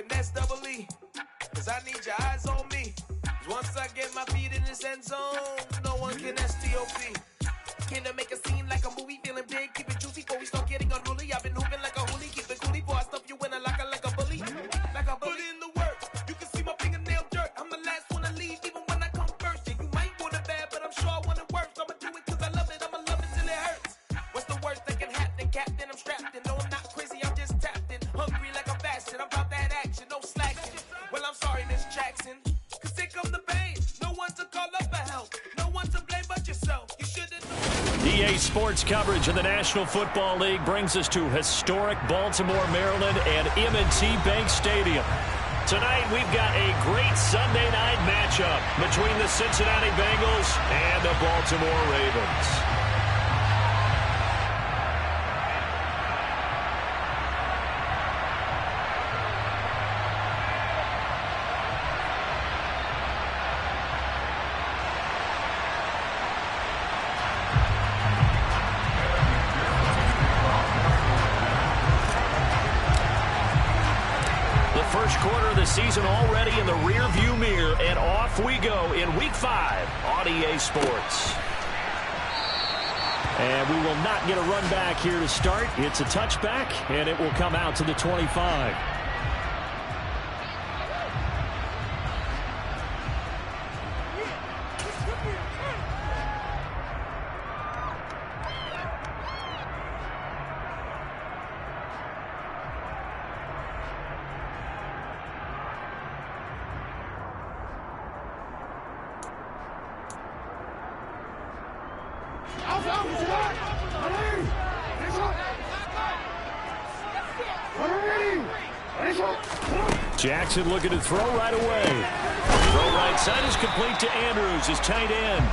finesse double E. Cause I need your eyes on me. Once I get my feet in this end zone, no one can STOP. Can I make a scene like a movie, feeling big, keep it juicy before we start getting unruly. I've been hooping like a hoolie, keep it coolie before I stuff you in a locker like a bully. Like a bully. Put in the work, you can see my fingernail dirt. I'm the last one to leave, even when I come first. Yeah, you might want it bad, but I'm sure I want it worse. I'ma do it cause I love it, I'ma love it till it hurts. What's the worst that can happen, Captain? I'm strapped in, no I'm not crazy, I'm just tapped in. Hungry like I'm fasting, I'm about that action, no slacking. Well, I'm sorry, Miss Jackson, cause here come the pain. No one to call up for help, no one to blame but yourself. You shouldn't. EA Sports coverage of the National Football League brings us to historic Baltimore, Maryland, and M&T Bank Stadium. Tonight, we've got a great Sunday night matchup between the Cincinnati Bengals and the Baltimore Ravens. First quarter of the season already in the rearview mirror, and off we go in Week 5 on EA Sports. And we will not get a run back here to start. It's a touchback, and it will come out to the 25. Jackson looking to throw right away. Throw right side is complete to Andrews, his tight end.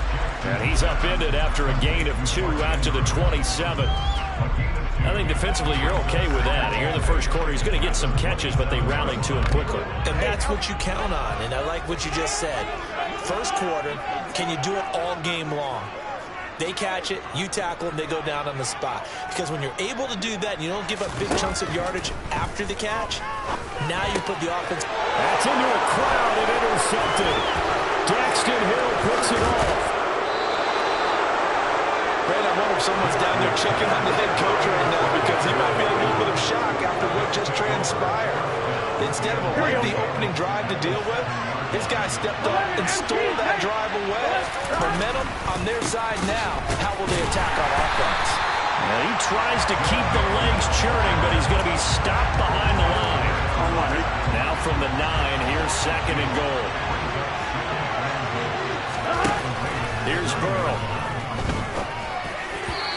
And he's upended after a gain of 2 out to the 27. I think defensively you're okay with that. Here in the first quarter, he's going to get some catches, but they rallied to him quickly. And that's what you count on, and I like what you just said. First quarter, can you do it all game long? They catch it, you tackle them, they go down on the spot. Because when you're able to do that and you don't give up big chunks of yardage after the catch, now you put the offense. That's into a crowd and intercepted. Daxton Hill puts it off. Brad, I wonder if someone's down there checking on the head coach right now because he might be in a little bit of shock after what just transpired. Instead of a lengthy opening drive to deal with, his guy stepped up and stole that drive away. Momentum on their side now. How will they attack on offense? Well, he tries to keep the legs churning, but he's going to be stopped behind the line. Now from the 9, here's 2nd and goal. Here's Burrow.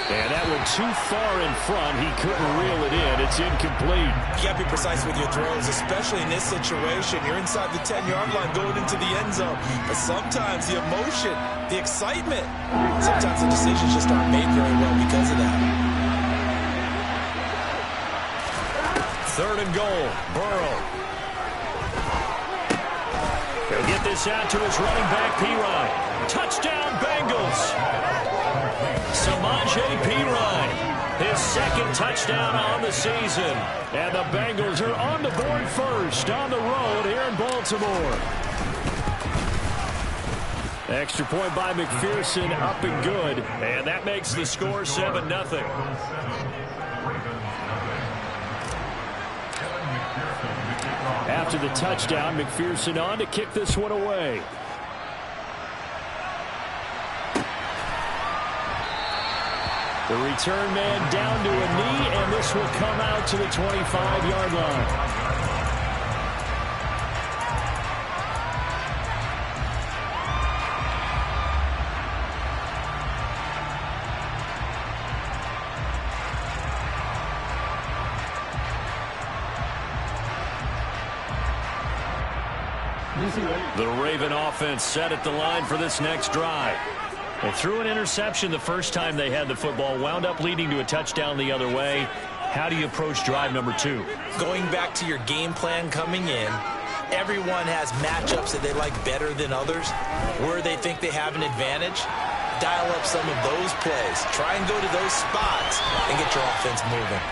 And that went too far in front. He couldn't reel it in. It's incomplete. You got to be precise with your throws, especially in this situation. You're inside the 10-yard line going into the end zone. But sometimes the emotion, the excitement, sometimes the decisions just aren't made very well because of that. 3rd and goal. Burrow. He'll get this out to his running back, Pirine. Touchdown, Bengals. Samaje Pirine, his 2nd touchdown on the season. And the Bengals are on the board first on the road here in Baltimore. Extra point by McPherson, up and good. And that makes the score 7-0. After the touchdown, McPherson on to kick this one away. The return man down to a knee, and this will come out to the 25-yard line. The Raven offense set at the line for this next drive. They threw an interception the first time they had the football, wound up leading to a touchdown the other way. How do you approach drive number 2? Going back to your game plan coming in, everyone has matchups that they like better than others, where they think they have an advantage. Dial up some of those plays. Try and go to those spots and get your offense moving.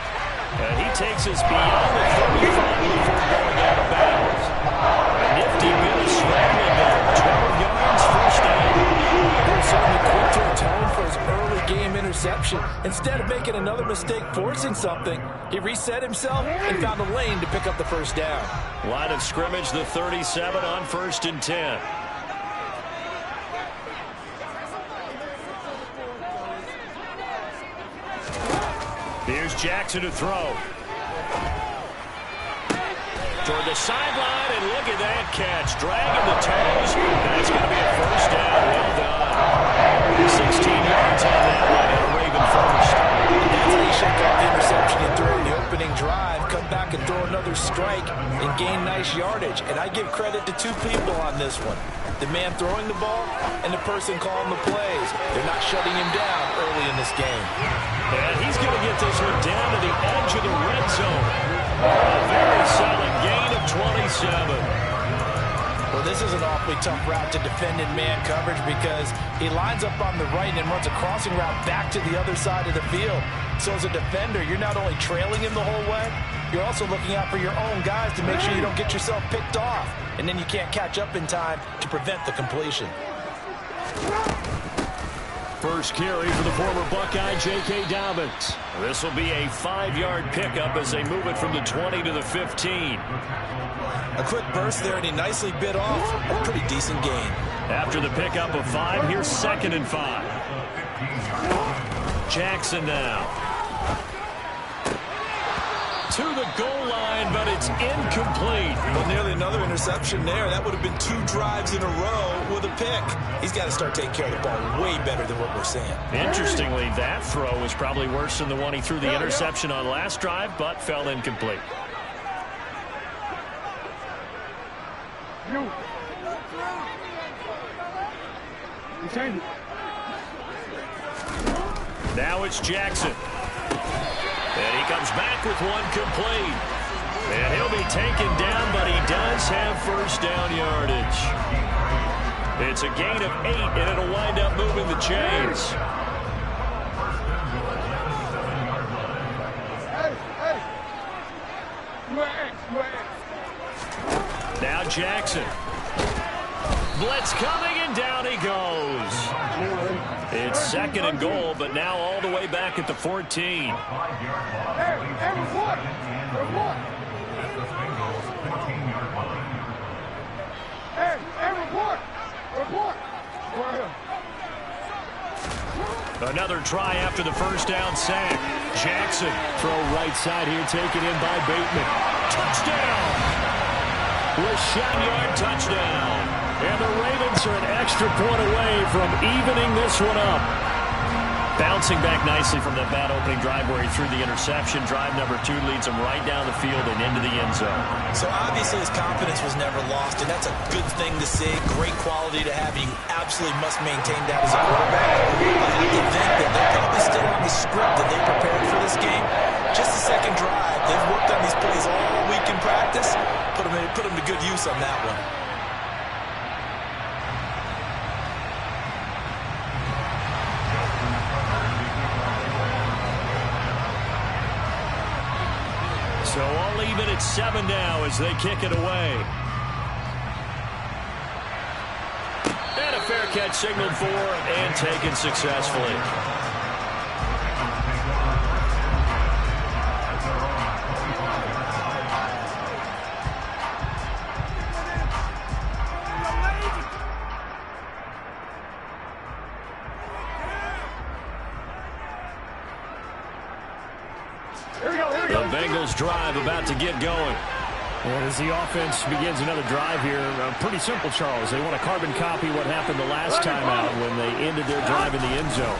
And he takes us beyond the 35 before going out of bounds. A nifty bit of scrambling there. 12 yards, first down. They're certainly quick to atone for his early game interception. Instead of making another mistake forcing something, he reset himself and found a lane to pick up the first down. Line of scrimmage, the 37 on 1st and 10. Here's Jackson to throw. Toward the sideline, and look at that catch. Dragging the toes. That's going to be a first down. Well done. 16 yards on that one, and a Raven first. That's how you shake off the interception you throw in the opening drive, come back and throw another strike, and gain nice yardage. And I give credit to two people on this one. The man throwing the ball and the person calling the plays. They're not shutting him down early in this game. And he's going to get this one down to the edge of the red zone. A very solid gain of 27. Well, this is an awfully tough route to defend in man coverage because he lines up on the right and runs a crossing route back to the other side of the field. So as a defender, you're not only trailing him the whole way, you're also looking out for your own guys to make sure you don't get yourself picked off. And then you can't catch up in time to prevent the completion. First carry for the former Buckeye, J.K. Dobbins. This will be a 5-yard pickup as they move it from the 20 to the 15. A quick burst there, and he nicely bit off a pretty decent gain. After the pickup of 5, here's 2nd and 5. Jackson now. To the goal line, but it's incomplete. Well, nearly another interception there. That would have been 2 drives in a row with a pick. He's got to start taking care of the ball way better than what we're seeing. Interestingly, that throw was probably worse than the one he threw the interception on last drive, but fell incomplete. Now it's Jackson. And he comes back with one complete. And he'll be taken down, but he does have first down yardage. It's a gain of 8, and it'll wind up moving the chains. Now Jackson. Blitz coming, and down he goes. It's 2nd and goal, but now all the way back at the 14. Another try after the first down sack. Jackson, throw right side here, taken in by Bateman. Touchdown! Rashawn Yard touchdown. And the Ravens are an extra point away from evening this one up. Bouncing back nicely from that bad opening drive where he threw the interception. Drive number 2 leads him right down the field and into the end zone. So obviously his confidence was never lost, and that's a good thing to see. Great quality to have. You absolutely must maintain that as a quarterback. I have to think that they're probably still on the script that they prepared for this game. Just the second drive. They've worked on these plays all week in practice. Put them to good use on that one. So all even at 7 now as they kick it away. And a fair catch signaled for and taken successfully. The Bengals drive about to get going. And as the offense begins another drive here, pretty simple, Charles. They want to carbon copy what happened the last time out when they ended their drive in the end zone.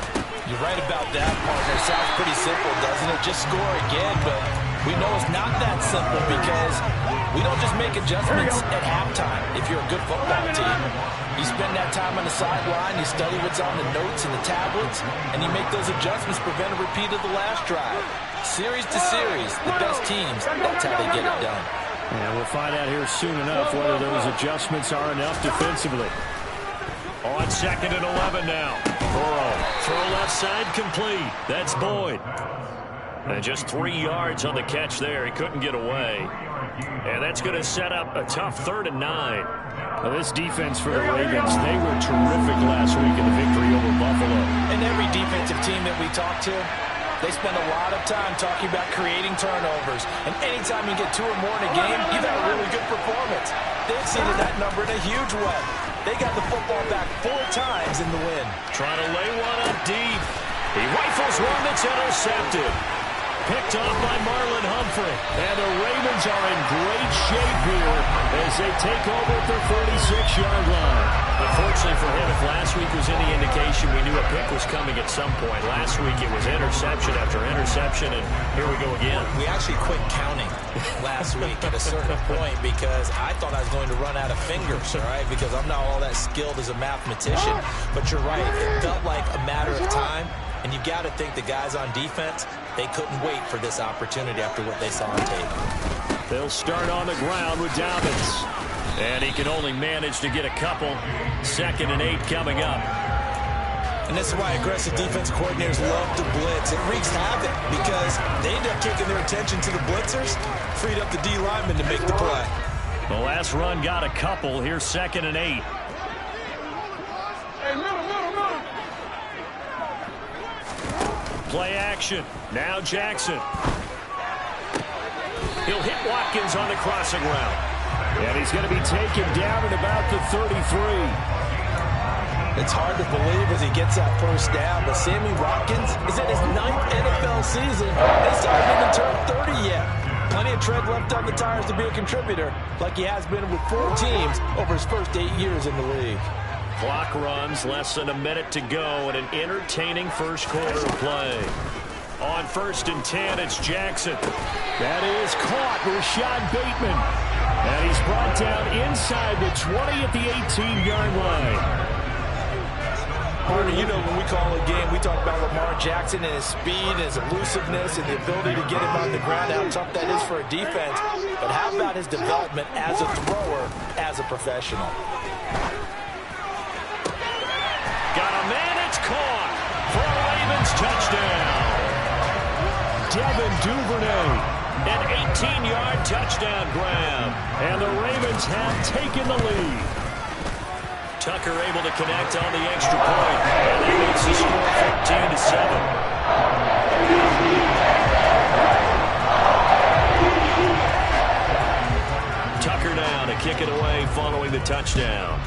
You're right about that, partner. Sounds pretty simple, doesn't it? Just score again, but we know it's not that simple because we don't just make adjustments at halftime if you're a good football team. You spend that time on the sideline, you study what's on the notes and the tablets, and you make those adjustments, prevent a repeat of the last drive. Series to series, the best teams, that's how they get it done. And we'll find out here soon enough whether those adjustments are enough defensively. On 2nd and 11 now. Burrow, throw left side complete. That's Boyd. And just 3 yards on the catch there. He couldn't get away. And that's going to set up a tough 3rd and 9. Well, this defense for the Ravens, they were terrific last week in the victory over Buffalo. And every defensive team that we talk to, they spend a lot of time talking about creating turnovers. And anytime you get 2 or more in a game, you've had a really good performance. They exceeded that number in a huge way. They got the football back 4 times in the win. Trying to lay one up deep. He rifles one that's intercepted. Picked off by Marlon Humphrey. And the Ravens are in great shape here as they take over at their 46-yard line. Unfortunately for him, if last week was any indication, we knew a pick was coming at some point. Last week it was interception after interception, and here we go again. We actually quit counting last week at a certain point because I thought I was going to run out of fingers, all right, because I'm not all that skilled as a mathematician. But you're right, it felt like a matter of time. And you've got to think the guys on defense, they couldn't wait for this opportunity after what they saw on tape. They'll start on the ground with Dobbins. And he can only manage to get a couple. 2nd and 8 coming up. And this is why aggressive defense coordinators love to blitz. It wreaks havoc because they end up taking their attention to the blitzers, freed up the D linemen to make the play. The last run got a couple. Here's 2nd and 8. Play action. Now Jackson. He'll hit Watkins on the crossing route. And he's going to be taken down at about the 33. It's hard to believe as he gets that first down, but Sammy Watkins is in his 9th NFL season. He's not even turned 30 yet. Plenty of tread left on the tires to be a contributor, like he has been with 4 teams over his first 8 years in the league. Clock runs, less than a minute to go, and an entertaining first quarter of play. On 1st and 10, it's Jackson. That is caught, Rashad Bateman. And he's brought down inside the 20 at the 18-yard line. Harder, you know, when we call a game, we talk about Lamar Jackson and his speed and his elusiveness and the ability to get him on the ground, how tough that is for a defense. But how about his development as a thrower, as a professional? Got a man, it's caught for a Ravens touchdown. Devin Duvernay, an 18-yard touchdown grab. And the Ravens have taken the lead. Tucker able to connect on the extra point. And that makes the score 15-7. Tucker down to kick it away following the touchdown.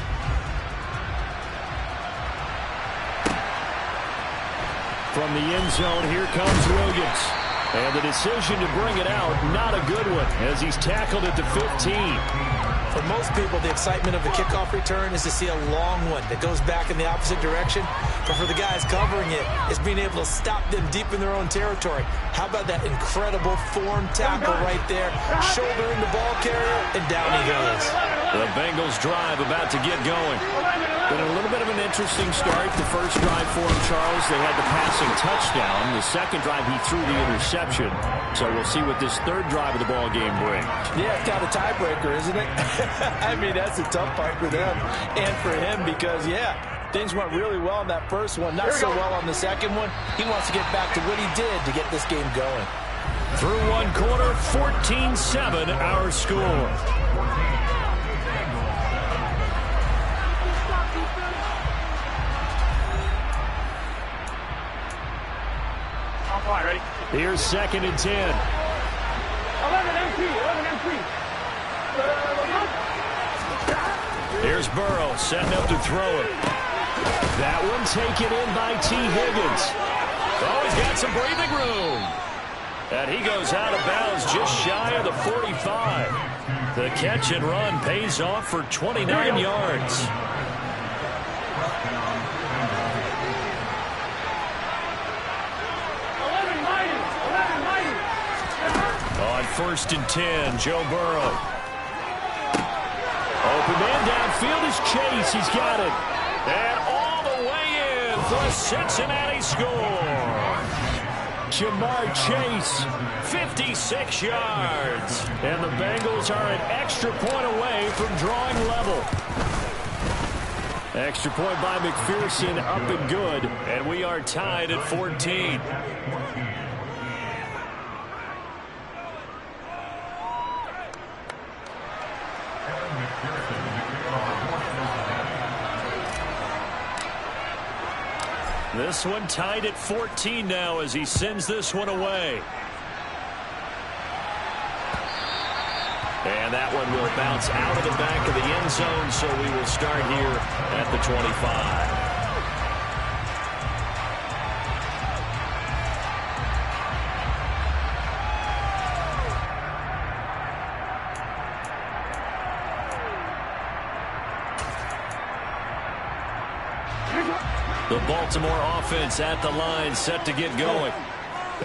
From the end zone, here comes Williams. And the decision to bring it out, not a good one, as he's tackled at the 15. For most people, the excitement of a kickoff return is to see a long one that goes back in the opposite direction. But for the guys covering it, it's being able to stop them deep in their own territory. How about that incredible form tackle right there? Shoulder in the ball carrier, and down he goes. The Bengals drive about to get going. Been a little bit of an interesting start. The first drive for him, Charles, they had the passing touchdown. The second drive, he threw the interception. So we'll see what this third drive of the ball game brings. Yeah, it's kind of a tiebreaker, isn't it? I mean, that's a tough part for them and for him because, yeah, things went really well in that first one, not so well on the second one. He wants to get back to what he did to get this game going. Through one quarter, 14-7 our score. Ready? Here's 2nd and 10. 11 MP. Here's Burrow setting up to throw it. That one taken in by T. Higgins. Oh, he's got some breathing room. And he goes out of bounds just shy of the 45. The catch and run pays off for 29 yards. On 1st and 10, Joe Burrow. Open man downfield is Chase. He's got it. And all the way in for a Cincinnati score. Jamar Chase. 56 yards. And the Bengals are an extra point away from drawing level. Extra point by McPherson, up and good. And we are tied at 14. This one tied at 14 now as he sends this one away. And that one will bounce out of the back of the end zone, so we will start here at the 25. The Baltimore offense at the line, set to get going.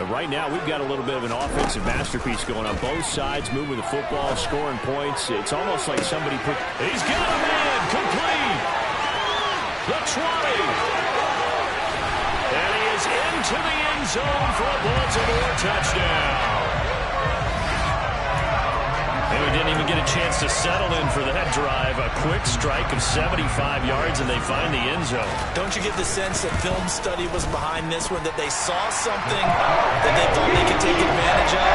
Right now, we've got a little bit of an offensive masterpiece going on both sides, moving the football, scoring points. It's almost like somebody put... He's got a man, complete. The 20. And he is into the end zone for a Baltimore touchdown. And we didn't even get a chance to settle in for that drive. A quick strike of 75 yards, and they find the end zone. Don't you get the sense that film study was behind this one, that they saw something that they thought they could take advantage of?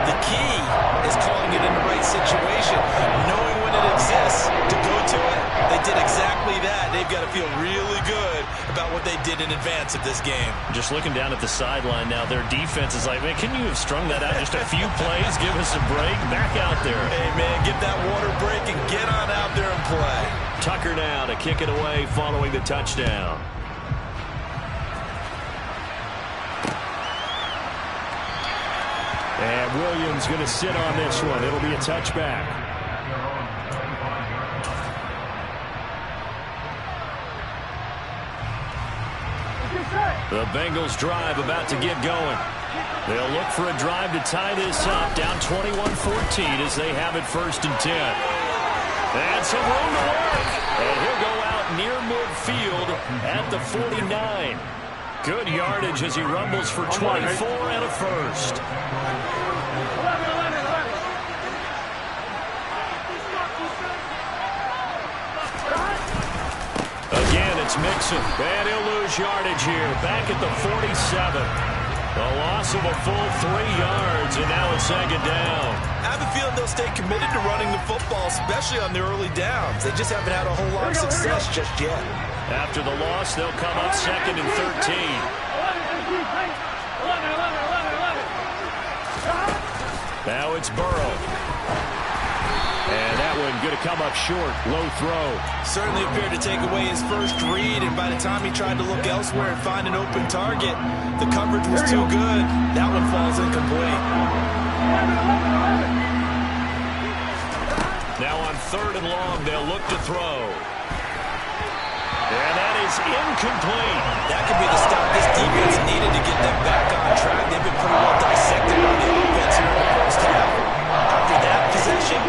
The key is calling it in the right situation, knowing when it exists to go to it. They did exactly that. They've got to feel really good about what they did in advance of this game. Just looking down at the sideline now, their defense is like, man, can you have strung that out just a few plays? Give us a break. Back out there. Hey, man, get that water break and get on out there and play. Tucker now to kick it away following the touchdown. And Williams going to sit on this one. It'll be a touchback. The Bengals drive about to get going. They'll look for a drive to tie this up, down 21-14 as they have it 1st and 10. And some room to work. And he'll go out near midfield at the 49. Good yardage as he rumbles for 24 and a first. Again, it's Mixon. And he'll lose yardage here. Back at the 47. A loss of a full 3 yards, and now it's 2nd down. I have a feeling they'll stay committed to running the football, especially on the early downs. They just haven't had a whole lot of success just yet. After the loss, they'll come up 2nd and 13. Now it's Burrow. And that one going to come up short. Low throw. Certainly appeared to take away his first read, and by the time he tried to look elsewhere and find an open target, the coverage was too good. That one falls incomplete. Now on 3rd and long, they'll look to throw. And that is incomplete. That could be the stop this defense needed to get them back on track. They've been pretty well dissected by the offense here in the first half. After that possession,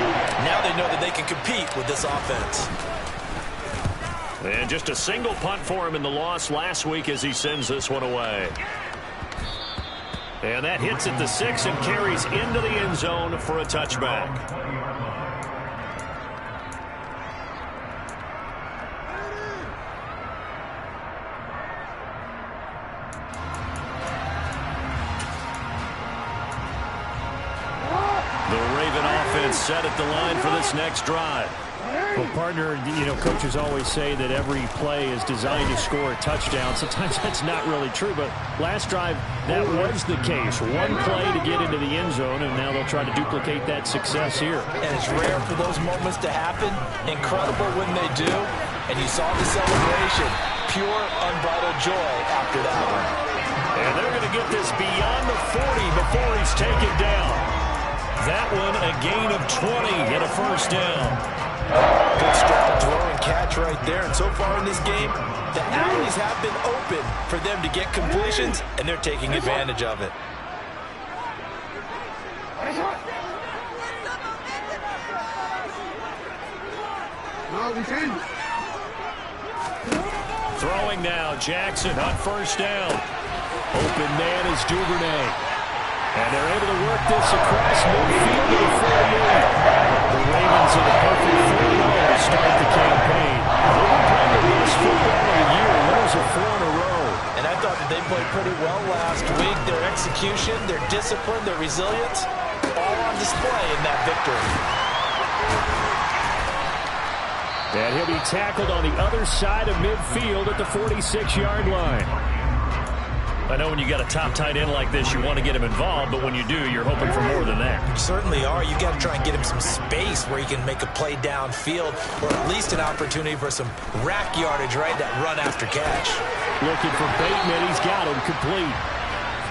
now they know that they can compete with this offense. And just a single punt for him in the loss last week as he sends this one away. And that hits at the 6 and carries into the end zone for a touchback. Set at the line for this next drive. Well, partner, you know, coaches always say that every play is designed to score a touchdown. Sometimes that's not really true, but last drive, that was the case. One play to get into the end zone, and now they'll try to duplicate that success here. And it's rare for those moments to happen. Incredible when they do. And you saw the celebration. Pure, unbridled joy after that one. And they're going to get this beyond the 40 before he's taken down. That one a gain of 20 and a first down. Good strong throw and catch right there. And so far in this game, the alleys have been open for them to get completions, and they're taking advantage of it. Throwing now, Jackson on first down. Open man is Duvernay. And they're able to work this across midfield to the 48. The Ravens in the perfect 4-0 to start the campaign. They've been playing the best football of the year. Winners of 4 in a row. And I thought that they played pretty well last week. Their execution, their discipline, their resilience, all on display in that victory. And he'll be tackled on the other side of midfield at the 46-yard line. I know when you got a top tight end like this, you want to get him involved, but when you do, you're hoping for more than that. You certainly are. You got to try and get him some space where he can make a play downfield, or at least an opportunity for some rack yardage, right? That run after catch. Looking for Bateman. He's got him complete.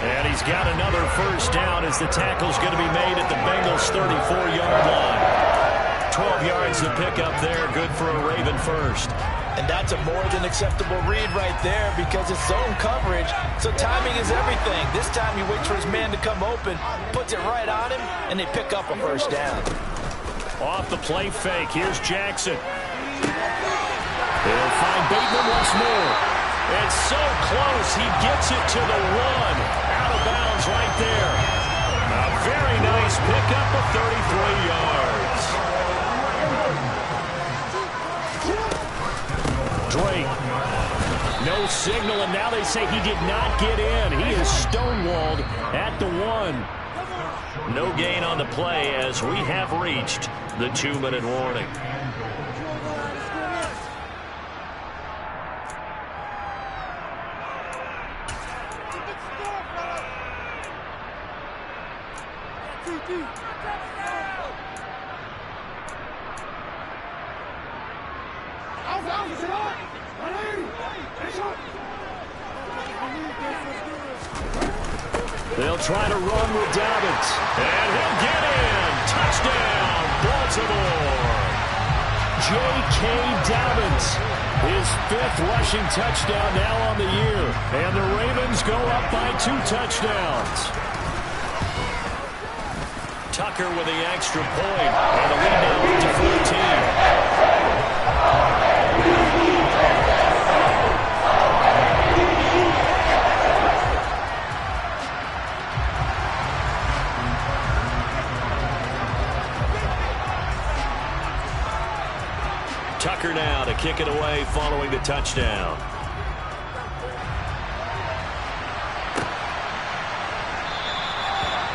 And he's got another first down as the tackle's going to be made at the Bengals' 34-yard line. 12 yards to pick up there. Good for a Raven first. And that's a more than acceptable read right there because it's zone coverage, so timing is everything. This time he waits for his man to come open, puts it right on him, and they pick up a first down. Off the play fake, here's Jackson. They'll find Bateman once more. It's so close, he gets it to the 1. Out of bounds right there. A very nice pickup of 33 yards. Drake, no signal, and now they say he did not get in. He is stonewalled at the 1. No gain on the play as we have reached the 2-minute warning. They'll try to run with Dobbins. And he'll get in. Touchdown, Baltimore. J.K. Dobbins, his 5th rushing touchdown now on the year. And the Ravens go up by 2 touchdowns. Tucker with the extra point. And the lead now up to 14. Tucker now to kick it away following the touchdown.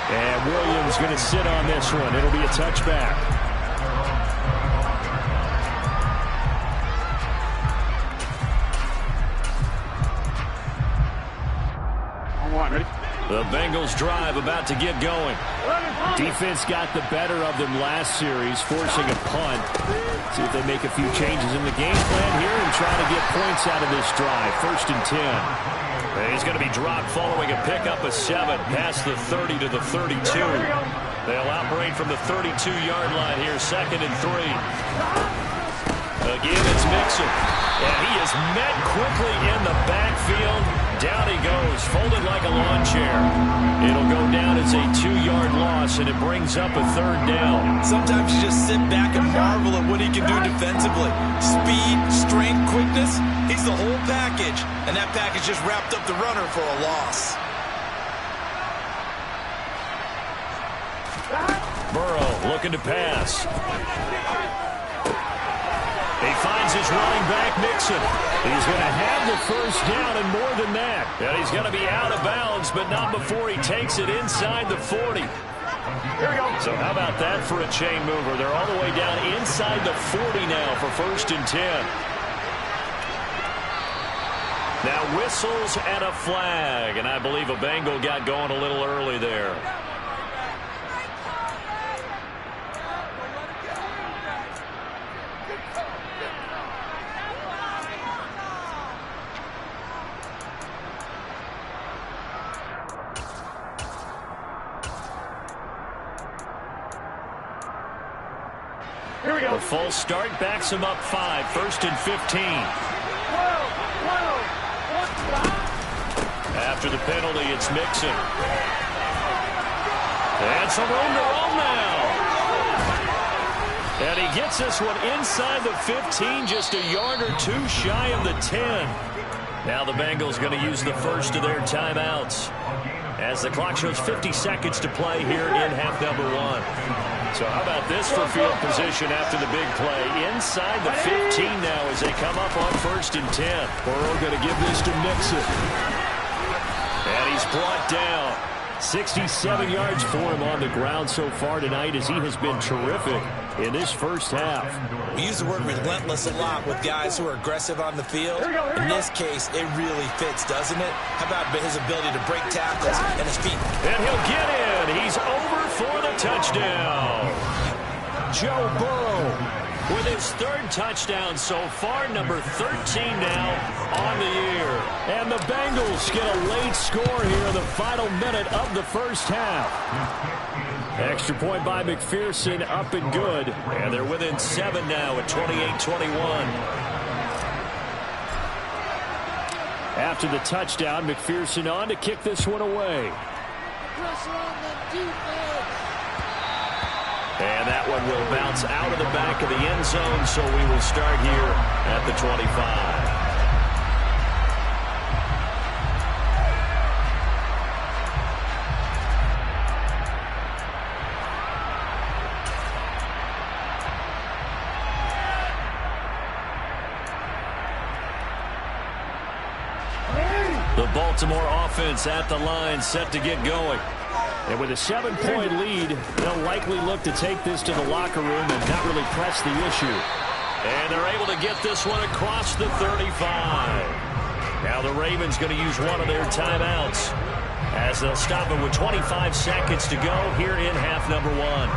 And Williams going to sit on this one. It'll be a touchback. The Bengals drive about to get going. Defense got the better of them last series, forcing a punt. See if they make a few changes in the game plan here and try to get points out of this drive. 1st and 10. He's going to be dropped following a pickup of 7 past the 30 to the 32. They'll operate from the 32-yard line here, 2nd and 3. Again, it's Mixon. And he is met quickly in the backfield. Down he goes, folded like a lawn chair. It'll go down as a 2-yard loss, and it brings up a 3rd down. Sometimes you just sit back and marvel at what he can do defensively. Speed, strength, quickness, he's the whole package. And that package just wrapped up the runner for a loss. Burrow looking to pass. He finds his running back, Mixon. He's going to have the first down and more than that. And he's going to be out of bounds, but not before he takes it inside the 40. Here we go. So how about that for a chain mover? They're all the way down inside the 40 now for 1st and 10. Now whistles and a flag, and I believe a Bengal got going a little early there. A full start backs him up 5, 1st and 15. After the penalty, it's Mixon. And some room to roam now. And he gets this one inside the 15, just a yard or 2 shy of the 10. Now the Bengals going to use the first of their timeouts as the clock shows 50 seconds to play here in half number 1. So how about this for field position after the big play? Inside the 15 now as they come up on 1st and 10. Burrow going to give this to Mixon. And he's brought down. 67 yards for him on the ground so far tonight as he has been terrific in this first half. We use the word relentless a lot with guys who are aggressive on the field. In this case, it really fits, doesn't it? How about his ability to break tackles and his feet? And he'll get in. He's over for the touchdown. Joe Burrow with his third touchdown so far, number 13 now on the year. And the Bengals get a late score here in the final minute of the first half. Extra point by McPherson, up and good. And they're within 7 now at 28-21. After the touchdown, McPherson on to kick this one away. Pressure on the defense. And that one will bounce out of the back of the end zone, so we will start here at the 25. The Baltimore offense at the line, set to get going. And with a 7-point lead, they'll likely look to take this to the locker room and not really press the issue. And they're able to get this one across the 35. Now the Ravens going to use one of their timeouts as they'll stop it with 25 seconds to go here in half number 1.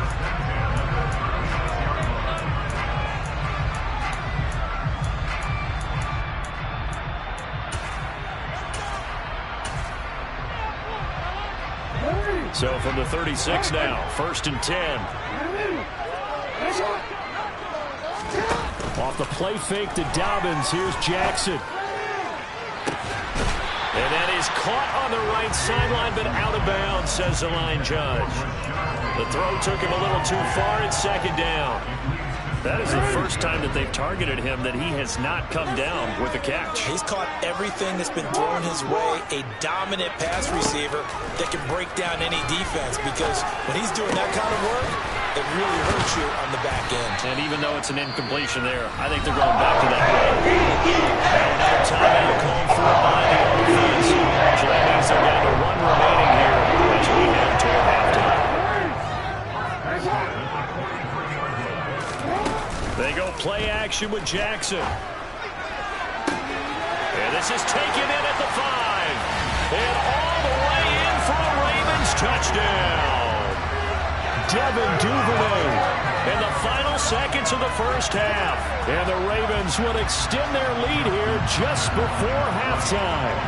So from the 36 now, 1st and 10. Off the play fake to Dobbins, here's Jackson. And that is caught on the right sideline, but out of bounds, says the line judge. The throw took him a little too far, and 2nd down. That is the first time that they've targeted him that he has not come down with a catch. He's caught everything that's been thrown his way. A dominant pass receiver that can break down any defense, because when he's doing that kind of work, it really hurts you on the back end. And even though it's an incompletion there, I think they're going back to that play. Now another timeout called for by the offense. So that means they're down to 1 remaining here as we head toward halftime. They go play action with Jackson. And this is taken in at the 5. And all the way in for a Ravens touchdown. Devin Duvernay. In the final seconds of the first half. And the Ravens will extend their lead here just before halftime.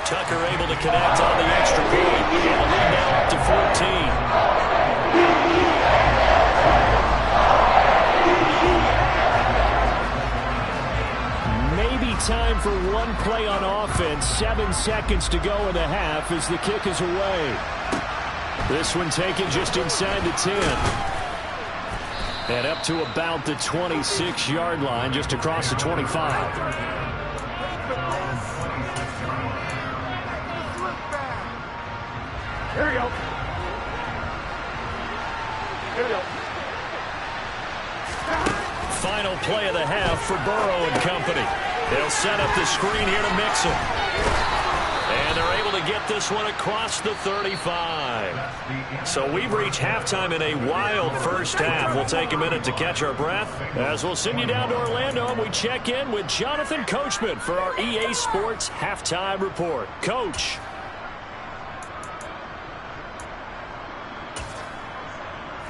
Tucker able to connect on the extra point. And the lead now up to 14. Time for one play on offense. 7 seconds to go in the half as the kick is away. This one taken just inside the 10. And up to about the 26-yard line, just across the 25. Here we go. Here we go. Final play of the half for Burrow and company. They'll set up the screen here to mix it. And they're able to get this one across the 35. So we've reached halftime in a wild first half. We'll take a minute to catch our breath as we'll send you down to Orlando and we check in with Jonathan Coachman for our EA Sports Halftime Report. Coach.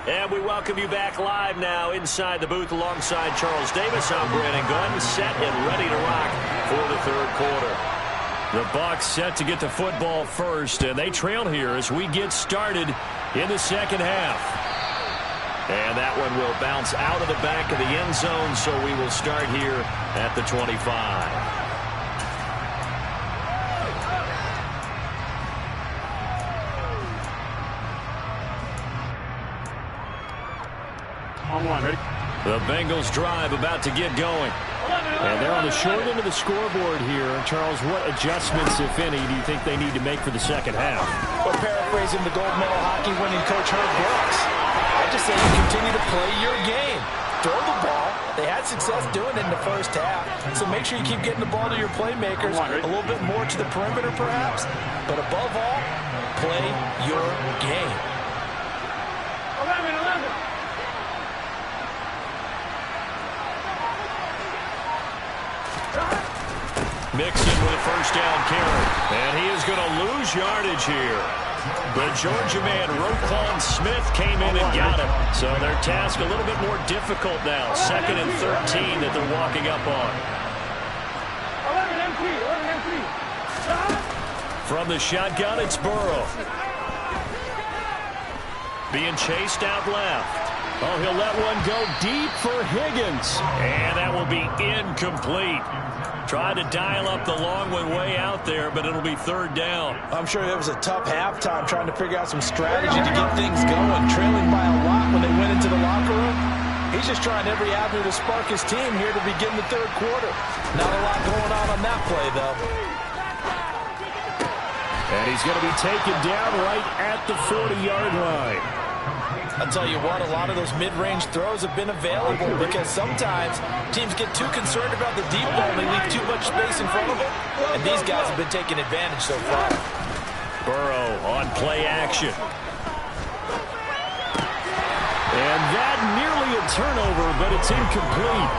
And we welcome you back live now inside the booth alongside Charles Davis. I'm Brandon Gunn, set and ready to rock for the 3rd quarter. The Bucs set to get the football first, and they trail here as we get started in the 2nd half. And that one will bounce out of the back of the end zone, so we will start here at the 25. The Bengals drive about to get going. And they're on the short end of the scoreboard here. Charles, what adjustments, if any, do you think they need to make for the 2nd half? Well, paraphrasing the gold medal hockey winning coach Herb Brooks, I just say you continue to play your game. Throw the ball. They had success doing it in the first half. So make sure you keep getting the ball to your playmakers, a little bit more to the perimeter perhaps. But above all, play your game. 11. Mixon with a first down carry. And he is going to lose yardage here. The Georgia man, Roquan Smith, came in and got him. So their task a little bit more difficult now. 2nd and 13 that they're walking up on. 11 empty. From the shotgun, it's Burrow. Being chased out left. Oh, he'll let one go deep for Higgins. And that will be incomplete. Tried to dial up the long one way out there, but it'll be 3rd down. I'm sure it was a tough halftime trying to figure out some strategy to get things going. Trailing by a lot when they went into the locker room. He's just trying every avenue to spark his team here to begin the 3rd quarter. Not a lot going on that play, though. And he's going to be taken down right at the 40-yard line. I'll tell you what, a lot of those mid-range throws have been available because sometimes teams get too concerned about the deep ball and they leave too much space in front of them. And these guys have been taking advantage so far. Burrow on play action. And that nearly a turnover, but it's incomplete.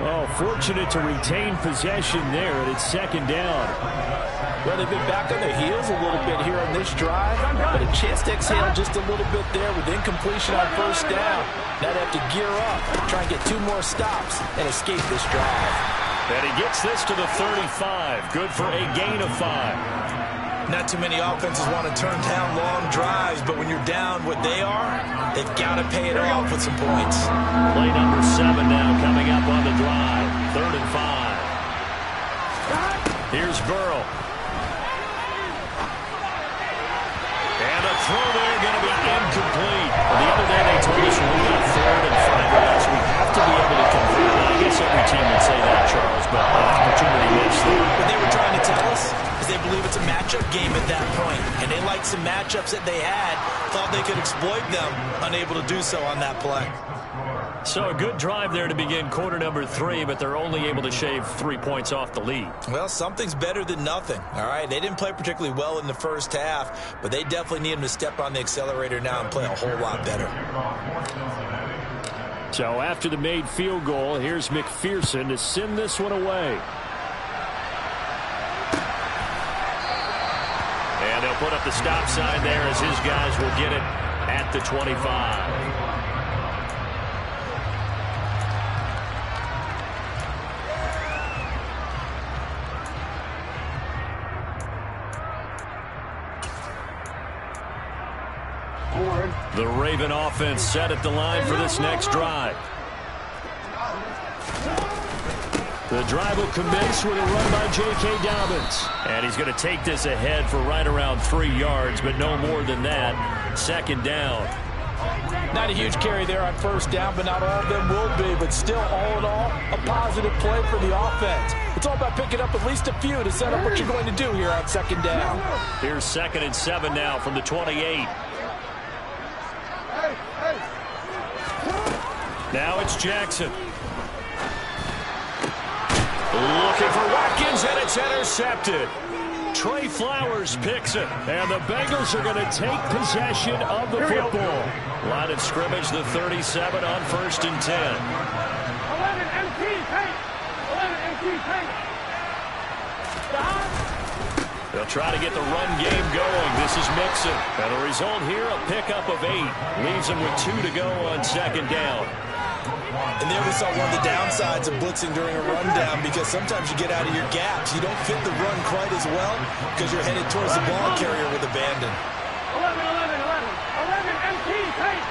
Oh, fortunate to retain possession there, and it's 2nd down. Well, they've been back on their heels a little bit here on this drive, but a chance to exhale just a little bit there with incompletion on 1st down. Now they have to gear up, try and get 2 more stops, and escape this drive. And he gets this to the 35. Good for a gain of 5. Not too many offenses want to turn down long drives, but when you're down what they are, they've got to pay it off with some points. Play number 7 now coming up on the drive. 3rd and 5. Here's Burrow. And a throw there going to be incomplete. The other day they told us when we got 3rd and 5 or less, we have to be able to convert. I guess every team would say that, Charles, but an opportunity missed there. What they were trying to tell us is they believe it's a matchup game at that point, and they liked some matchups that they had, thought they could exploit them, unable to do so on that play. So a good drive there to begin quarter number 3, but they're only able to shave 3 points off the lead. Well, something's better than nothing, all right? They didn't play particularly well in the first half, but they definitely need them to step on the accelerator now and play a whole lot better. So after the made field goal, here's McPherson to send this one away. And they'll put up the stop sign there as his guys will get it at the 25. The Raven offense set at the line for this next drive. The drive will commence with a run by J.K. Dobbins. And he's going to take this ahead for right around 3 yards, but no more than that. 2nd down. Not a huge carry there on 1st down, but not all of them will be. But still, all in all, a positive play for the offense. It's all about picking up at least a few to set up what you're going to do here on 2nd down. Here's 2nd and 7 now from the 28. Now it's Jackson. Looking for Watkins, and it's intercepted. Trey Flowers picks it, and the Bengals are going to take possession of the football. Line of scrimmage, the 37 on 1st and 10. 11 empty, paint. 11 empty, paint. They'll try to get the run game going. This is Mixon. And the result here, a pickup of 8. Leaves them with 2 to go on 2nd down. And there we saw one of the downsides of blitzing during a rundown, because sometimes you get out of your gaps. You don't fit the run quite as well because you're headed towards the ball carrier with abandon. 11 empty, paint.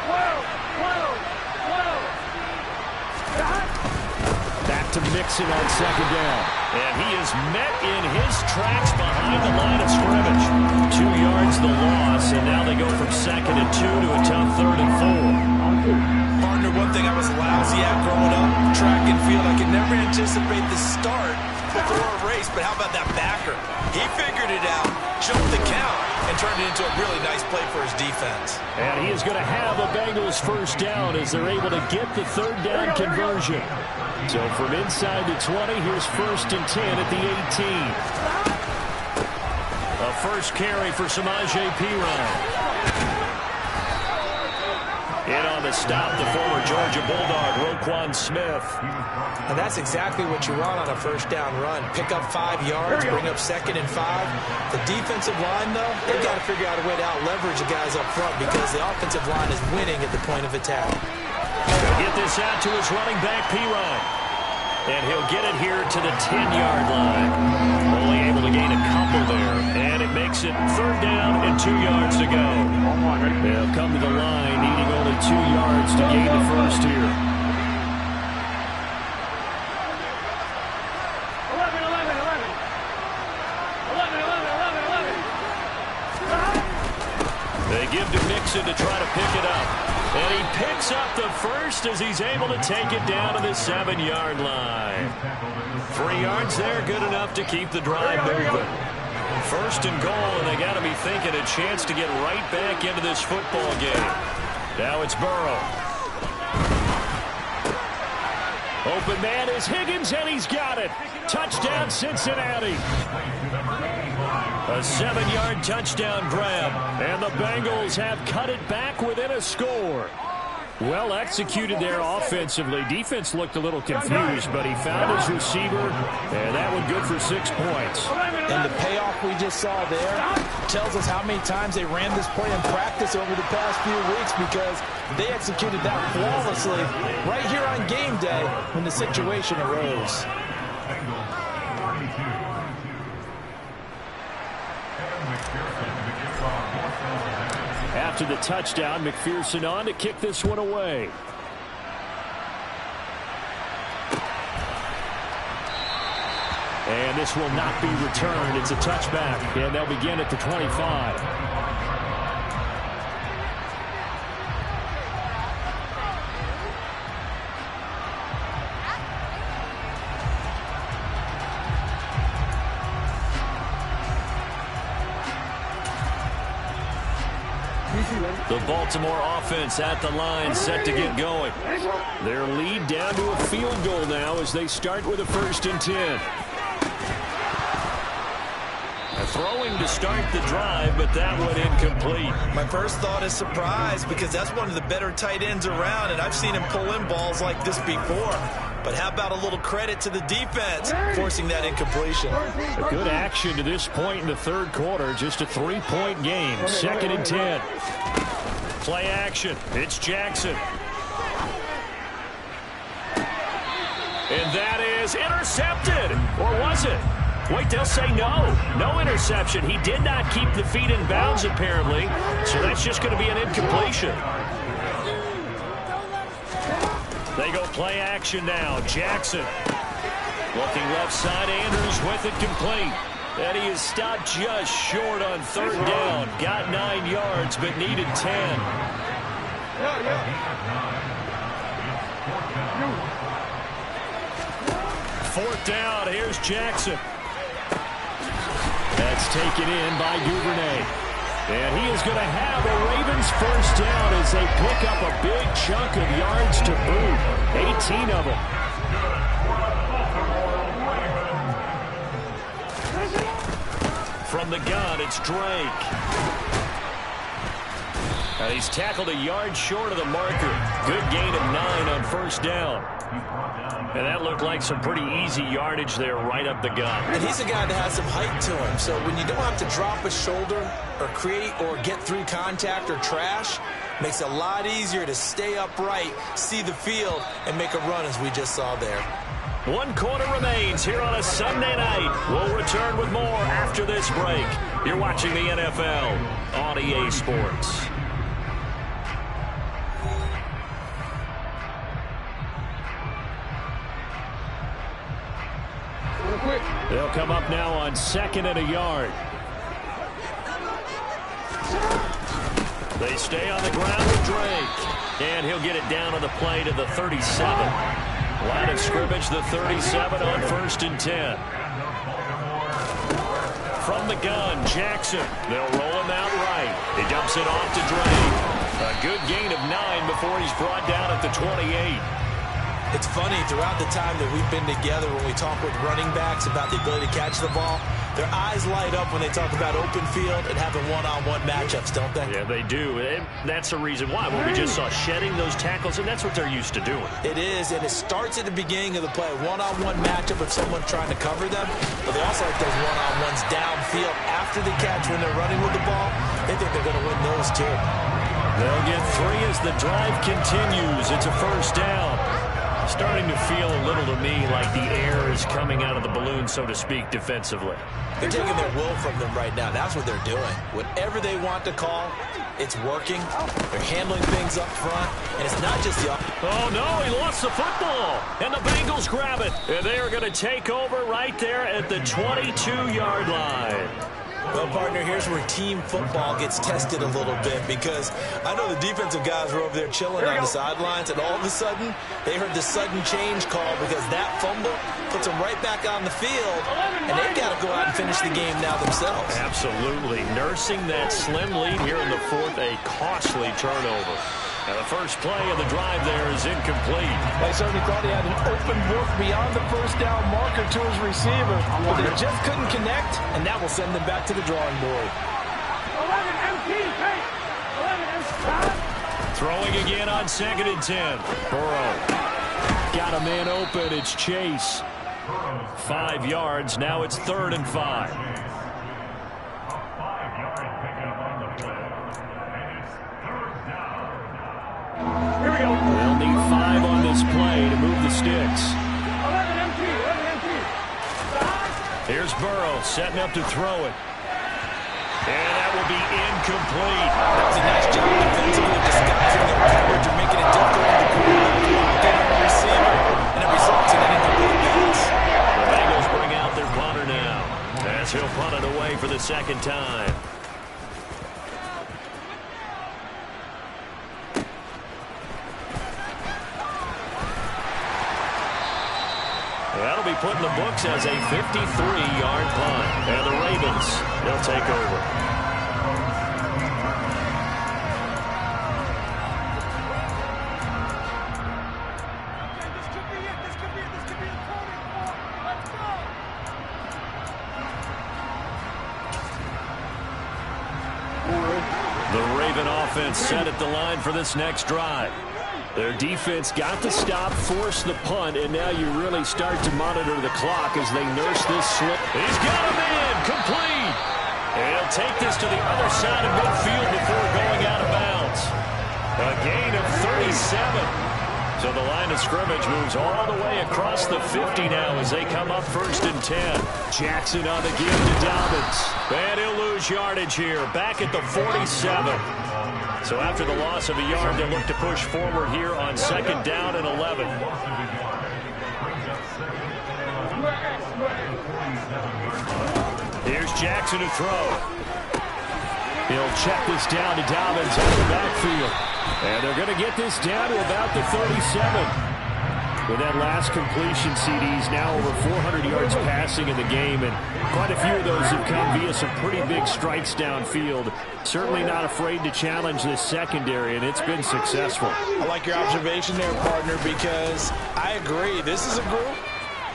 12. Back to Mixon on 2nd down. And he is met in his tracks behind the line of scrimmage. 2 yards the loss, and now they go from 2nd and 2 to a tough 3rd and 4. Partner, one thing I was lousy at growing up, track and field. I could never anticipate the start before a race, but how about that backer? He figured it out, jumped the count, and turned it into a really nice play for his defense. And he is going to have a Bengals 1st down as they're able to get the 3rd down conversion. So from inside the 20, here's 1st and 10 at the 18. A first carry for Samaje Perine. In on the stop, the former Georgia Bulldog, Roquan Smith. And that's exactly what you want on a first down run. Pick up 5 yards, bring up 2nd and 5. The defensive line, though, they've got to figure out a way to out-leverage the guys up front because the offensive line is winning at the point of attack. He'll get this out to his running back, Perine. And he'll get it here to the 10-yard line. Only able to gain a couple there. And it makes it 3rd down and 2 yards to go. They'll come to the line, needing only 2 yards to gain the first here. 11. They give to Mixon to try to pick it up. And he picks up the first as he's able to take it down to the 7-yard line. 3 yards there, good enough to keep the drive moving. 1st and goal, and they got to be thinking a chance to get right back into this football game. Now it's Burrow. Open man is Higgins, and he's got it. Touchdown, Cincinnati. A 7-yard touchdown grab, and the Bengals have cut it back within a score. Well executed there offensively. Defense looked a little confused, but he found his receiver, and that one good for 6 points. And the payoff we just saw there tells us how many times they ran this play in practice over the past few weeks because they executed that flawlessly right here on game day when the situation arose. After the touchdown, McPherson on to kick this one away. And this will not be returned. It's a touchback, and they'll begin at the 25. The Baltimore offense at the line, set to get going. Their lead down to a field goal now as they start with a 1st and 10. Throwing to start the drive, but that one incomplete. My first thought is surprise because that's one of the better tight ends around, and I've seen him pull in balls like this before. But how about a little credit to the defense forcing that incompletion? A good action to this point in the 3rd quarter. Just a 3-point game. 2nd and 10. Play action. It's Jackson. And that is intercepted. Or was it? Wait, they'll say no. No interception. He did not keep the feet in bounds, apparently. So that's just going to be an incompletion. They go play action now. Jackson. Looking left side. Andrews with it complete. And he is stopped just short on 3rd down. Got 9 yards, but needed 10. 4th down. Here's Jackson. That's taken in by Duvernay. And he is going to have a Ravens 1st down as they pick up a big chunk of yards to boot. 18 of them. From the gun, it's Drake. And he's tackled a yard short of the marker. Good gain of 9 on 1st down. And that looked like some pretty easy yardage there right up the gut. And he's a guy that has some height to him. So when you don't have to drop a shoulder or create or get through contact or trash, makes it a lot easier to stay upright, see the field, and make a run as we just saw there. 1 quarter remains here on a Sunday night. We'll return with more after this break. You're watching the NFL on EA Sports. They'll come up now on 2nd and a yard. They stay on the ground with Drake. And he'll get it down on the play to the 37. Line of scrimmage, the 37 on 1st and 10. From the gun, Jackson. They'll roll him out right. He dumps it off to Drake. A good gain of 9 before he's brought down at the 28. It's funny, throughout the time that we've been together, when we talk with running backs about the ability to catch the ball, their eyes light up when they talk about open field and having one-on-one matchups, don't they? Yeah, they do. And that's the reason why. When we just saw shedding those tackles, and that's what they're used to doing. It is, and it starts at the beginning of the play. One-on-one matchup if someone's trying to cover them, but they also like those one-on-ones downfield after the catch when they're running with the ball. They think they're going to win those too. They'll get 3 as the drive continues. It's a first down. Starting to feel a little to me like the air is coming out of the balloon, so to speak, defensively. They're taking their will from them right now. That's what they're doing. Whatever they want to call, it's working. They're handling things up front, and it's not just the... Oh, no, he lost the football, and the Bengals grab it. And they are going to take over right there at the 22-yard line. Well, partner, here's where team football gets tested a little bit, because I know the defensive guys were over there chilling on the sidelines, and all of a sudden, they heard the sudden change call because that fumble puts them right back on the field, and they've got to go out and finish the game now themselves. Absolutely. Nursing that slim lead here in the fourth, a costly turnover. And the first play of the drive there is incomplete. They certainly thought he had an open look beyond the first down marker to his receiver, but they just couldn't connect, and that will send them back to the drawing board. 11 empty, take. 11 empty. Throwing again on 2nd and 10. Burrow got a man open. It's Chase. 5 yards. Now it's 3rd and 5. Here we go. They'll need 5 on this play to move the sticks. 11 empty, 11 empty. Here's Burrow setting up to throw it. And that will be incomplete. That was a nice job defensively of disguising their coverage and making it difficult for the quarterback to lock down the receiver, and it results in an incomplete pass. The Bengals bring out their punter now, as he'll punt it away for the 2nd time. That'll be put in the books as a 53-yard punt. And the Ravens, they'll take over. This could be it. This could be it. This could be the turning point. Let's go. The Raven offense set at the line for this next drive. Their defense got the stop, forced the punt, and now you really start to monitor the clock as they nurse this slip. He's got him in, complete. And he'll take this to the other side of midfield before going out of bounds. A gain of 37. So the line of scrimmage moves all the way across the 50 now as they come up 1st and 10. Jackson on the give to Dobbins. And he'll lose yardage here, back at the 47. So after the loss of a yard, they'll look to push forward here on 2nd down and 11. Here's Jackson to throw. He'll check this down to Dobbins out of the backfield. And they're going to get this down to about the 37. With that last completion, CD's now over 400 yards passing in the game, and quite a few of those have come via some pretty big strikes downfield. Certainly not afraid to challenge this secondary, and it's been successful. I like your observation there, partner, because I agree. This is a group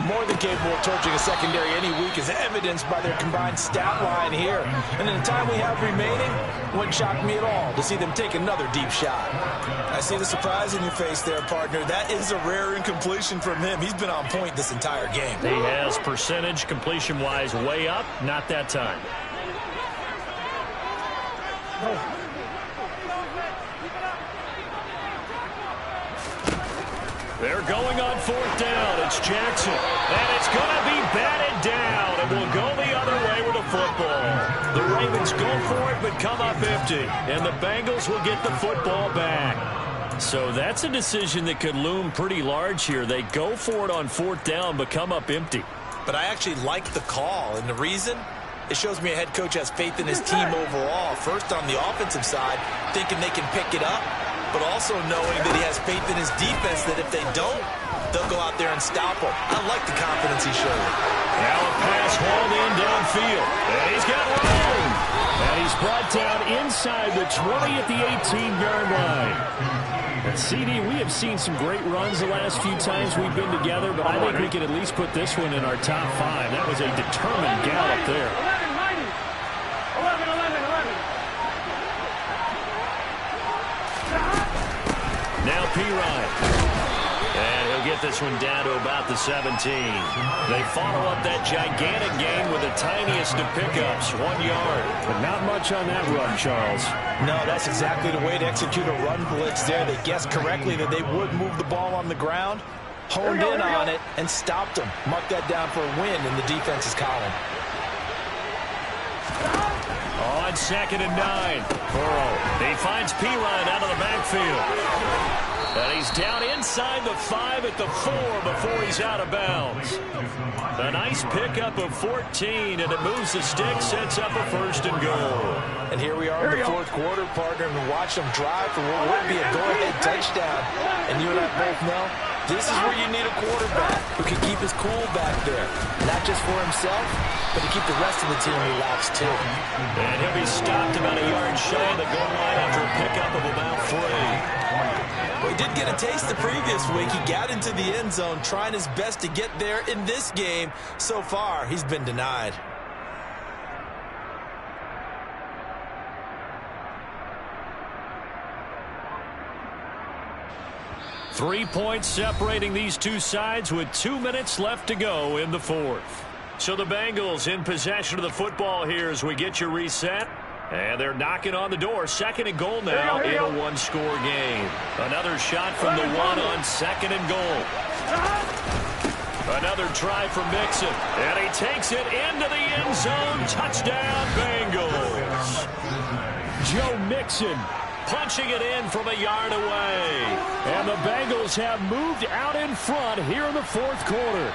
more than capable of torching a secondary any week, as evidenced by their combined stat line here. And in the time we have remaining, wouldn't shock me at all to see them take another deep shot. I see the surprise in your face there, partner. That is a rare incompletion from him. He's been on point this entire game. He has percentage completion-wise way up, not that time. They're going on 4th down. It's Jackson. And it's going to be batted down. And will go the other way with a football. The Ravens go for it but come up empty. And the Bengals will get the football back. So that's a decision that could loom pretty large here. They go for it on 4th down but come up empty. But I actually like the call. And the reason? It shows me a head coach has faith in his team overall. First on the offensive side, thinking they can pick it up, but also knowing that he has faith in his defense that if they don't, they'll go out there and stop him. I like the confidence he showed. Now a pass hauled in downfield. And he's got room. And he's brought down inside the 20 at the 18-yard line. And CD, we have seen some great runs the last few times we've been together, but I think we can at least put this one in our top 5. That was a determined gallop there. 11. Now P. And he'll get this one down to about the 17. They follow up that gigantic gain with the tiniest of pickups, 1 yard. But not much on that run, Charles. No, that's exactly the way to execute a run blitz there. They guessed correctly that they would move the ball on the ground, honed in on it, and stopped them. Mark that down for a win in the defense's column. On 2nd and 9. Burrow. He finds Pirine out of the backfield. And he's down inside the 5 at the 4 before he's out of bounds. A nice pickup of 14, and it moves the stick, sets up a 1st and goal. And here we are in the 4th quarter, partner, and watch them drive for what would be a go-ahead touchdown. And you and I both know this is where you need a quarterback who can keep his cool back there. Not just for himself, but to keep the rest of the team relaxed, too. And he'll be stopped about a yard shy of the goal line after a pickup of about 3. Well, he did get a taste the previous week. He got into the end zone trying his best to get there in this game. So far, he's been denied. Three points separating these two sides with 2 minutes left to go in the 4th. So the Bengals in possession of the football here as we get you reset. And they're knocking on the door. 2nd and goal now in a one-score game. Another shot from the 1 on 2nd and goal. Another try from Mixon. And he takes it into the end zone. Touchdown, Bengals. Joe Mixon punching it in from a yard away. And the Bengals have moved out in front here in the 4th quarter.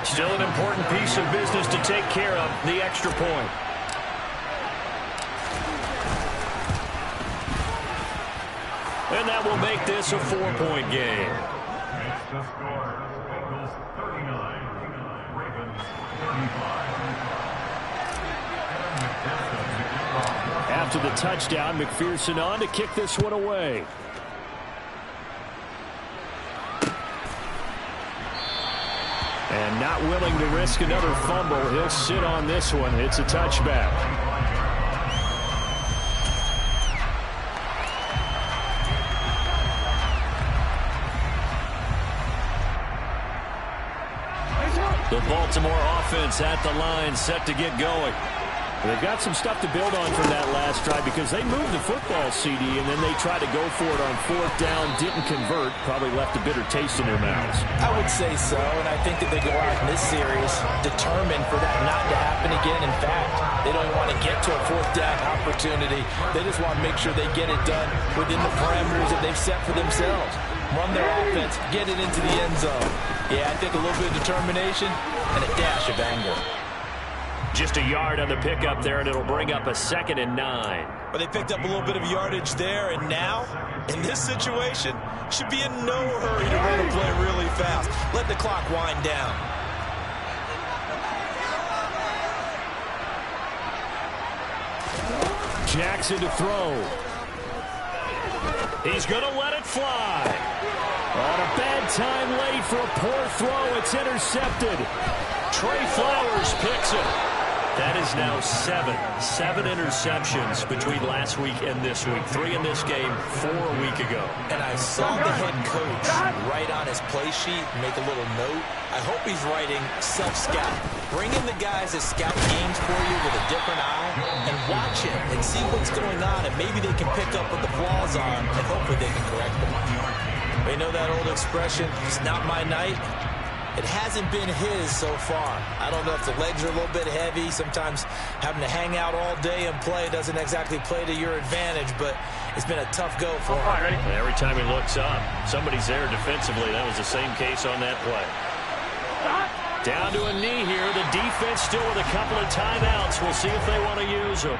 Still an important piece of business to take care of, the extra point. And that will make this a 4-point game. The score, Bengals 39, Ravens 35. After the touchdown, McPherson on to kick this one away. And not willing to risk another fumble, he'll sit on this one. It's a touchback. The Baltimore offense at the line, set to get going. They've got some stuff to build on from that last drive because they moved the football, CD, and then they tried to go for it on 4th down, didn't convert, probably left a bitter taste in their mouths. I would say so, and I think that they go out in this series determined for that not to happen again. In fact, they don't want to get to a 4th down opportunity. They just want to make sure they get it done within the parameters that they've set for themselves. Run their offense, get it into the end zone. Yeah, I think a little bit of determination and a dash of anger. Just a yard on the pickup there, and it'll bring up a 2nd and 9. But they picked up a little bit of yardage there, and now, in this situation, should be in no hurry to run a play really fast. Let the clock wind down. Jackson to throw. He's going to let it fly. On a bad time late for a poor throw. It's intercepted. Trey Flowers picks it. That is now 7 interceptions between last week and this week. 3 in this game, 4 a week ago. And I saw the head coach write on his play sheet, make a little note. I hope he's writing self-scout. Bring in the guys that scout games for you with a different eye and watch him and see what's going on, and maybe they can pick up what the flaws are, and hopefully they can correct them. They know that old expression, it's not my night. It hasn't been his so far. I don't know if the legs are a little bit heavy. Sometimes having to hang out all day and play doesn't exactly play to your advantage, but it's been a tough go for him. Every time he looks up, somebody's there defensively. That was the same case on that play. Down to a knee here. The defense still with a couple of timeouts. We'll see if they want to use them.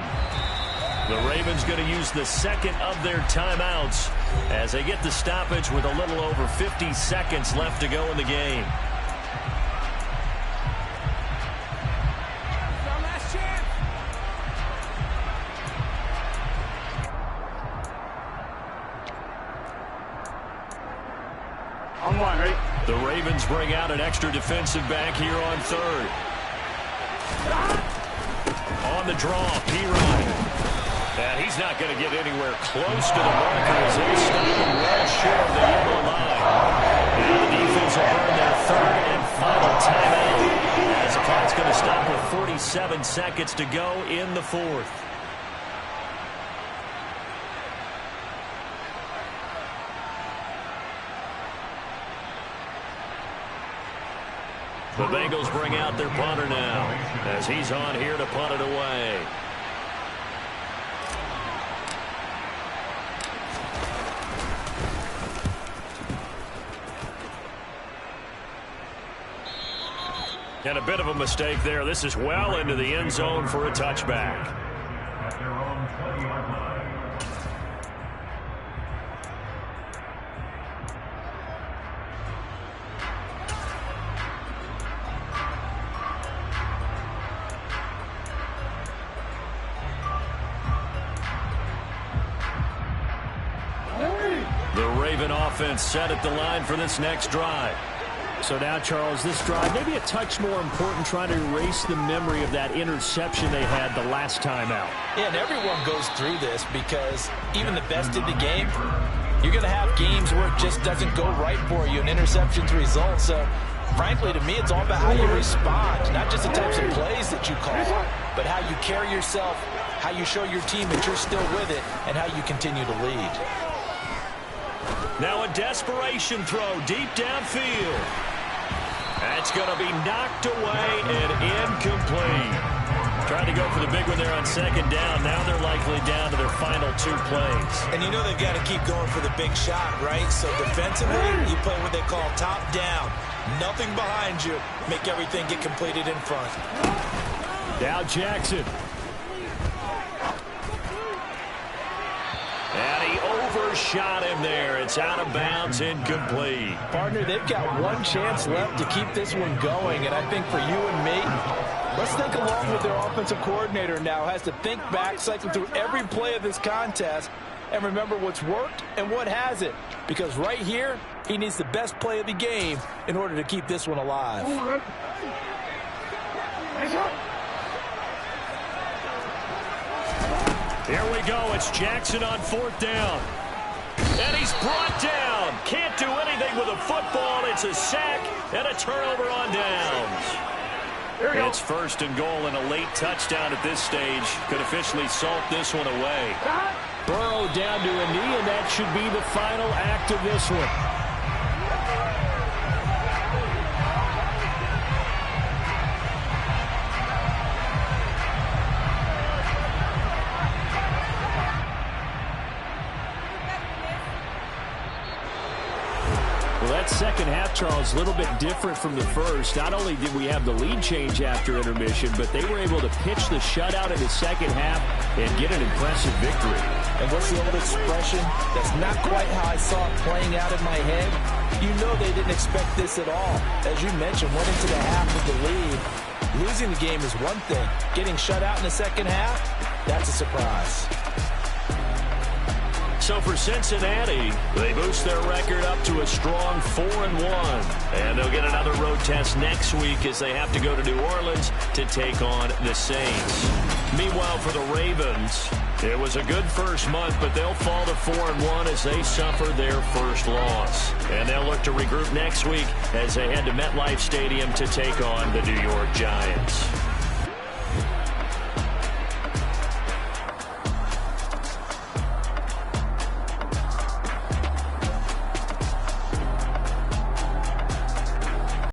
The Ravens going to use the 2nd of their timeouts as they get the stoppage with a little over 50 seconds left to go in the game. Ravens bring out an extra defensive back here on third. On the draw, P-Ryan. And he's not going to get anywhere close to the marker as they stop him well short of the yellow line. And the defense will burn their third and final timeout as the clock's going to stop with 47 seconds to go in the fourth. The Bengals bring out their punter now as he's on here to punt it away. And a bit of a mistake there. This is well into the end zone for a touchback. At their own 20-yard line. The Raven offense set at the line for this next drive. So now, Charles, this drive maybe a touch more important, trying to erase the memory of that interception they had the last time out. Yeah, and everyone goes through this because even the best in the game, you're going to have games where it just doesn't go right for you, and interceptions result. So, frankly, to me, it's all about how you respond, not just the types of plays that you call, but how you carry yourself, how you show your team that you're still with it, and how you continue to lead. Now a desperation throw deep downfield. That's going to be knocked away and incomplete. Trying to go for the big one there on second down. Now they're likely down to their final 2 plays. And you know they've got to keep going for the big shot, right? So defensively, you play what they call top down. Nothing behind you. Make everything get completed in front. Now Jackson. And he overshot him there. It's out of bounds, incomplete. Partner, they've got one chance left to keep this one going, and I think for you and me, let's think along with their offensive coordinator now. Has to think back, cycle through every play of this contest, and remember what's worked and what hasn't. Because right here, he needs the best play of the game in order to keep this one alive. Here we go. It's Jackson on 4th down. And he's brought down. Can't do anything with a football. It's a sack and a turnover on downs. It's 1st and goal, and a late touchdown at this stage could officially salt this one away. Burrow down to a knee, and that should be the final act of this one. That second half, Charles, a little bit different from the first. Not only did we have the lead change after intermission, but they were able to pitch the shutout in the second half and get an impressive victory. And what's the old expression? That's not quite how I saw it playing out in my head. You know they didn't expect this at all. As you mentioned, went into the half with the lead. Losing the game is one thing. Getting shut out in the second half, that's a surprise. So for Cincinnati, they boost their record up to a strong 4-1. And they'll get another road test next week as they have to go to New Orleans to take on the Saints. Meanwhile, for the Ravens, it was a good first month, but they'll fall to 4-1 as they suffer their first loss. And they'll look to regroup next week as they head to MetLife Stadium to take on the New York Giants.